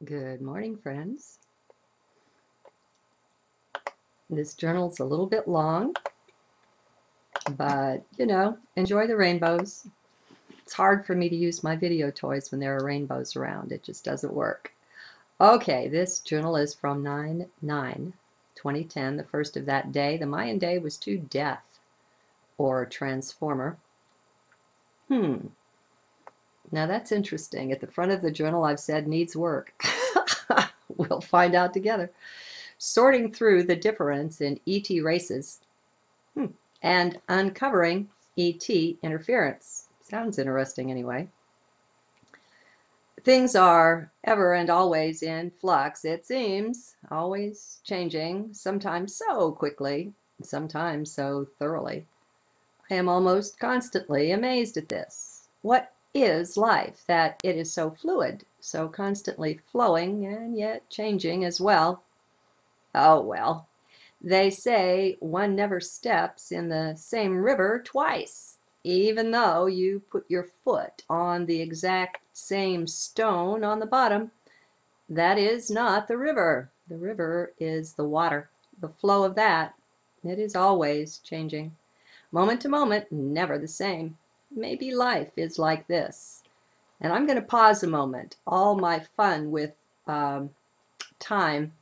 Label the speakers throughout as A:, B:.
A: Good morning, friends. This journal's a little bit long, but enjoy the rainbows. It's hard for me to use my video toys when there are rainbows around. It just doesn't work. Okay, this journal is from 9/9/2010, the first of that day. The Mayan day was to death, or transformer. Now that's interesting. At the front of the journal, I've said needs work. We'll find out together. Sorting through the difference in ET races and uncovering ET interference. Sounds interesting anyway. Things are ever and always in flux, it seems, always changing, sometimes so quickly, sometimes so thoroughly. I am almost constantly amazed at this. What is life that it is so fluid, so constantly flowing and yet changing as well? Oh well, they say one never steps in the same river twice, even though you put your foot on the exact same stone on the bottom. That is not the river. The river is the water, the flow of that. It is always changing. Moment to moment, never the same. Maybe life is like this. And I'm going to pause a moment. All my fun with time.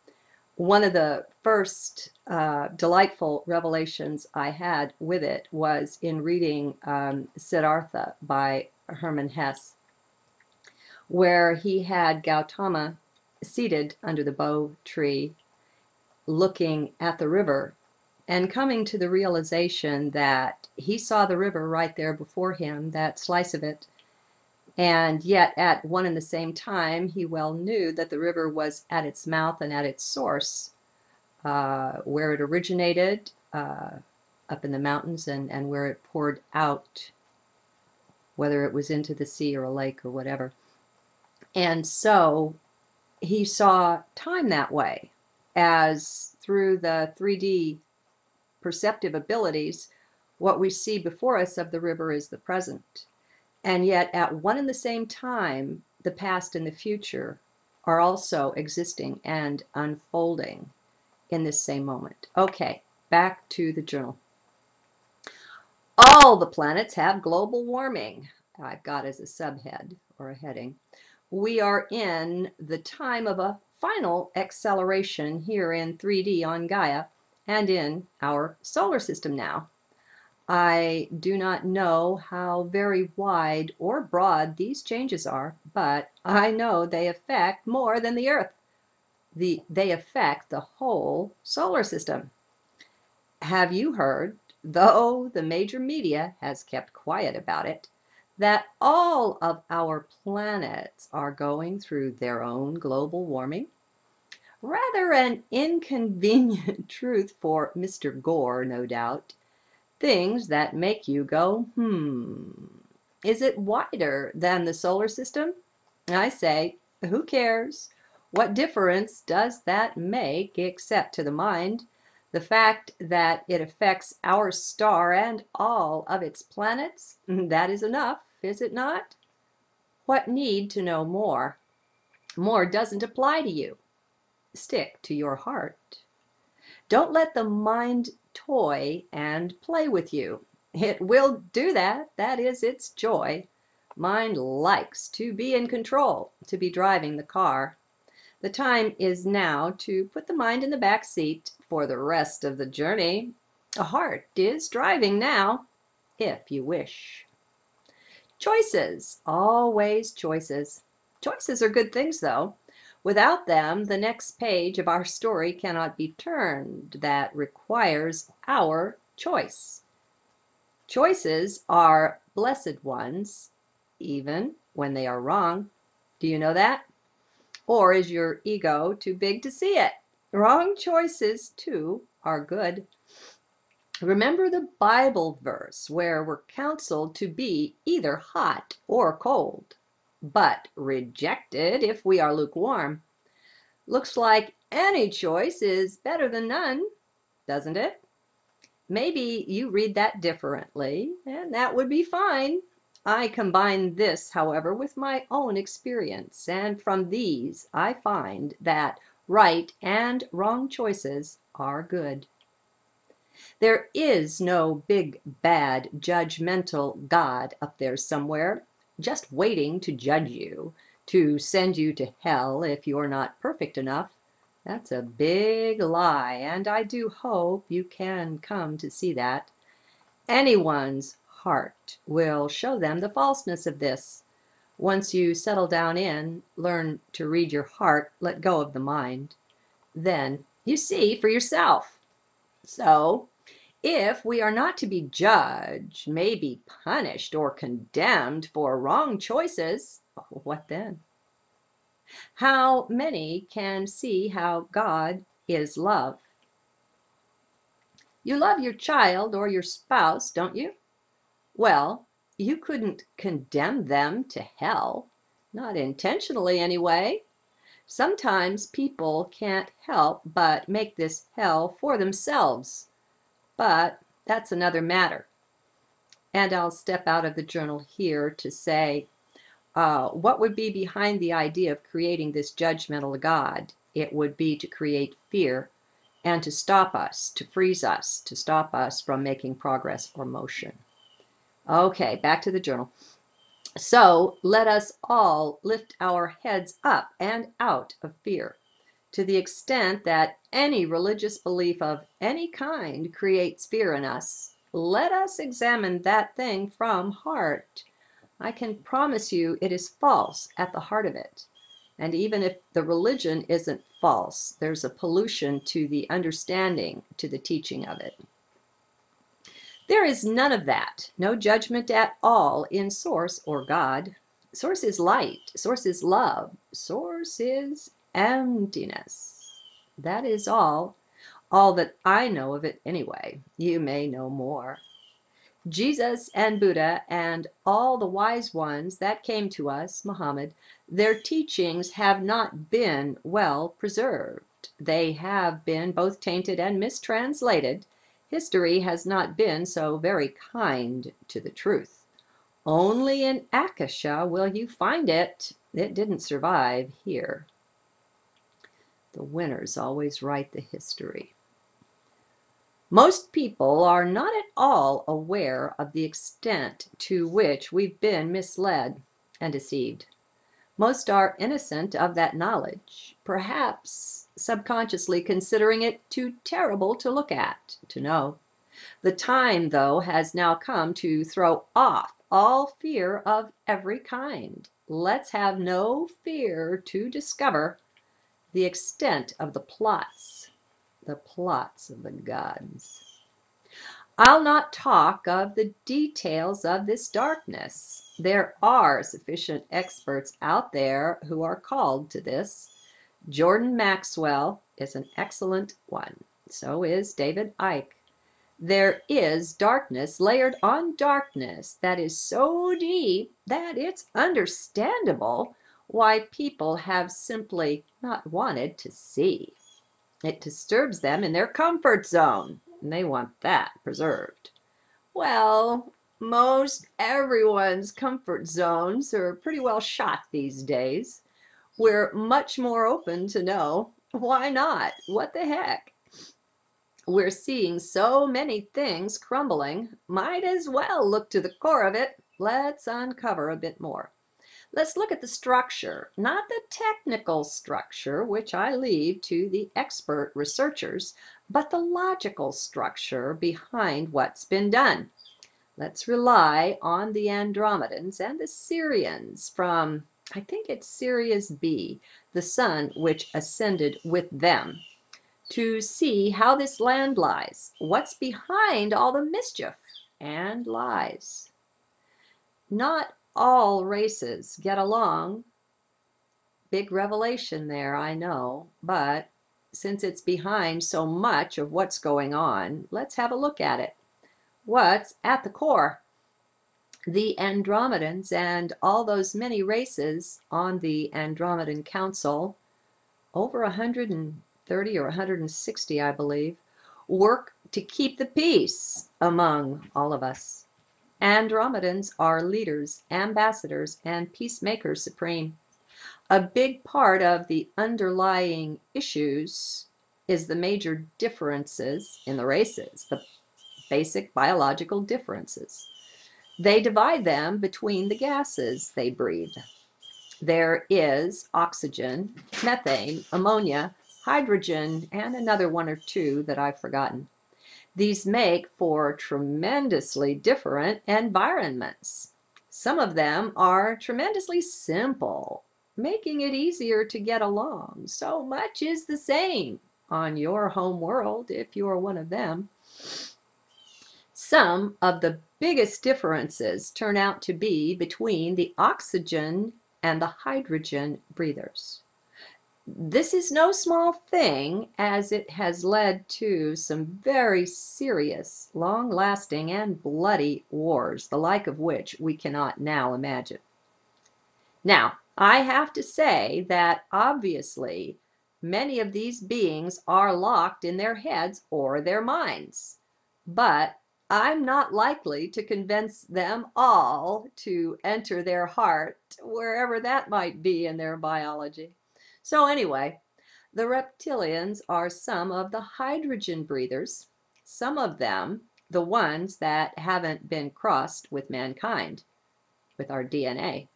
A: One of the first delightful revelations I had with it was in reading Siddhartha by Hermann Hesse, where he had Gautama seated under the bo tree, looking at the river and coming to the realization that he saw the river right there before him, that slice of it, and yet at one and the same time he well knew that the river was at its mouth and at its source, where it originated up in the mountains and where it poured out, whether it was into the sea or a lake or whatever. And so he saw time that way, as through the 3D perceptive abilities, what we see before us of the river is the present. And yet at one and the same time, the past and the future are also existing and unfolding in this same moment. Okay, back to the journal. All the planets have global warming. I've got as a subhead or a heading. We are in the time of a final acceleration here in 3D on Gaia and in our solar system now. I do not know how very wide or broad these changes are, but I know they affect more than the Earth. They affect the whole solar system. Have you heard, though the major media has kept quiet about it, that all of our planets are going through their own global warming? Rather an inconvenient truth for Mr. Gore, no doubt. Things that make you go, Is it wider than the solar system? I say, who cares? What difference does that make except to the mind? The fact that it affects our star and all of its planets, that is enough, is it not? What need to know more? More doesn't apply to you. Stick to your heart. Don't let the mind toy and play with you. It will do that. That is its joy. Mind likes to be in control, to be driving the car. The time is now to put the mind in the back seat for the rest of the journey. A heart is driving now, if you wish. Choices, always choices. Choices are good things, though. Without them, the next page of our story cannot be turned. That requires our choice. Choices are blessed ones, even when they are wrong. Do you know that? Or is your ego too big to see it? Wrong choices, too, are good. Remember the Bible verse where we're counseled to be either hot or cold, but rejected if we are lukewarm. Looks like any choice is better than none, doesn't it? Maybe you read that differently, and that would be fine. I combine this, however, with my own experience, and from these I find that right and wrong choices are good. There is no big, bad, judgmental God up there somewhere, just waiting to judge you, to send you to hell if you're not perfect enough. That's a big lie, and I do hope you can come to see that. Anyone's heart will show them the falseness of this. Once you settle down in, learn to read your heart, let go of the mind, then you see for yourself. So, if we are not to be judged, maybe punished or condemned for wrong choices, what then? How many can see how God is love? You love your child or your spouse, don't you? Well, you couldn't condemn them to hell, not intentionally anyway. Sometimes people can't help but make this hell for themselves, but that's another matter. And I'll step out of the journal here to say what would be behind the idea of creating this judgmental God? It would be to create fear and to stop us, to freeze us, to stop us from making progress or motion. Okay, back to the journal. So let us all lift our heads up and out of fear. To the extent that any religious belief of any kind creates fear in us, let us examine that thing from heart. I can promise you it is false at the heart of it. And even if the religion isn't false, there's a pollution to the understanding, to the teaching of it. There is none of that, no judgment at all in Source or God. Source is light, Source is love, Source is emptiness. That is all that I know of it anyway. You may know more. Jesus and Buddha and all the wise ones that came to us, Muhammad, their teachings have not been well preserved. They have been both tainted and mistranslated. History has not been so very kind to the truth. Only in Akasha will you find it. It didn't survive here. The winners always write the history. Most people are not at all aware of the extent to which we've been misled and deceived. Most are innocent of that knowledge, perhaps subconsciously considering it too terrible to look at, to know. The time, though, has now come to throw off all fear of every kind. Let's have no fear to discover the extent of the plots of the gods. I'll not talk of the details of this darkness. There are sufficient experts out there who are called to this. Jordan Maxwell is an excellent one. So is David Icke. There is darkness layered on darkness that is so deep that it's understandable why people have simply not wanted to see. It disturbs them in their comfort zone, and they want that preserved. Well, most everyone's comfort zones are pretty well shot these days. We're much more open to know, why not? What the heck? We're seeing so many things crumbling, might as well look to the core of it. Let's uncover a bit more. Let's look at the structure, not the technical structure, which I leave to the expert researchers, but the logical structure behind what's been done. Let's rely on the Andromedans and the Syrians from, I think it's Sirius B, the sun which ascended with them, to see how this land lies, what's behind all the mischief and lies. Not all races get along. Big revelation there, I know, but since it's behind so much of what's going on, let's have a look at it. What's at the core? The Andromedans and all those many races on the Andromedan Council, over 130 or 160, I believe, work to keep the peace among all of us. Andromedans are leaders, ambassadors, and peacemakers supreme. A big part of the underlying issues is the major differences in the races, the basic biological differences. They divide them between the gases they breathe. There is oxygen, methane, ammonia, hydrogen, and another one or two that I've forgotten. These make for tremendously different environments. Some of them are tremendously simple, making it easier to get along. So much is the same on your home world if you're one of them. Some of the biggest differences turn out to be between the oxygen and the hydrogen breathers. This is no small thing, as it has led to some very serious, long-lasting, and bloody wars, the like of which we cannot now imagine. Now, I have to say that obviously many of these beings are locked in their heads or their minds, but I'm not likely to convince them all to enter their heart, wherever that might be in their biology. So anyway, the reptilians are some of the hydrogen breathers, some of them the ones that haven't been crossed with mankind, with our DNA.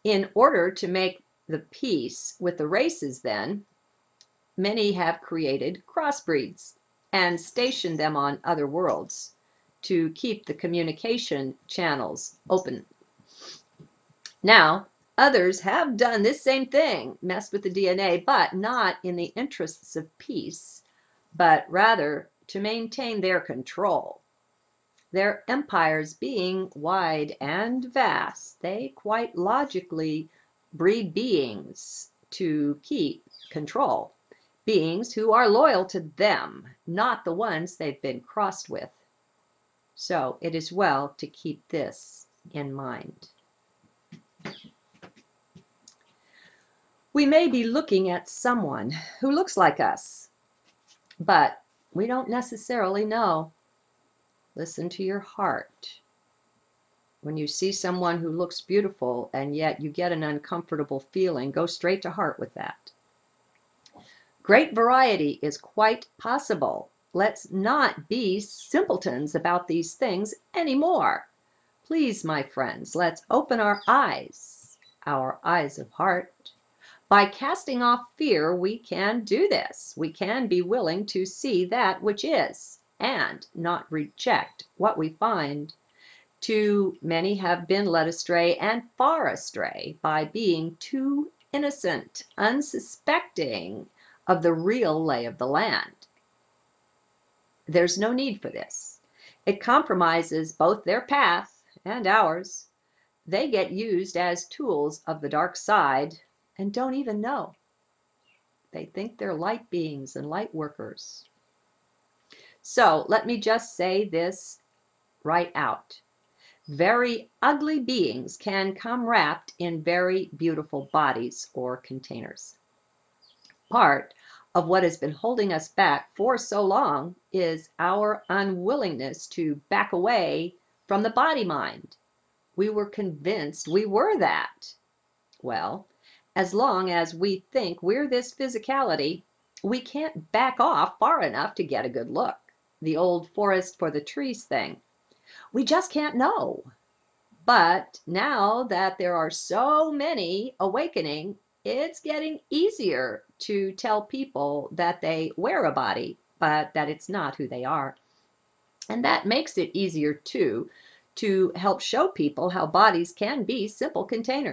A: In order to make the peace with the races then, many have created crossbreeds and stationed them on other worlds to keep the communication channels open. Now, others have done this same thing, messed with the DNA, but not in the interests of peace, but rather to maintain their control. Their empires being wide and vast, they quite logically breed beings to keep control, beings who are loyal to them, not the ones they've been crossed with. So it is well to keep this in mind. We may be looking at someone who looks like us, but we don't necessarily know. Listen to your heart. When you see someone who looks beautiful and yet you get an uncomfortable feeling, go straight to heart with that. Great variety is quite possible. Let's not be simpletons about these things anymore. Please, my friends, let's open our eyes of heart. By casting off fear, we can do this. We can be willing to see that which is and not reject what we find. Too many have been led astray and far astray by being too innocent, unsuspecting of the real lay of the land. There's no need for this. It compromises both their path and ours. They get used as tools of the dark side and don't even know. They think they're light beings and light workers. So let me just say this right out. Very ugly beings can come wrapped in very beautiful bodies or containers. Part of what has been holding us back for so long is our unwillingness to back away from the body mind. We were convinced we were that. Well, as long as we think we're this physicality, we can't back off far enough to get a good look. The old forest for the trees thing. We just can't know. But now that there are so many awakening, it's getting easier to tell people that they wear a body, but that it's not who they are. And that makes it easier too to help show people how bodies can be simple containers.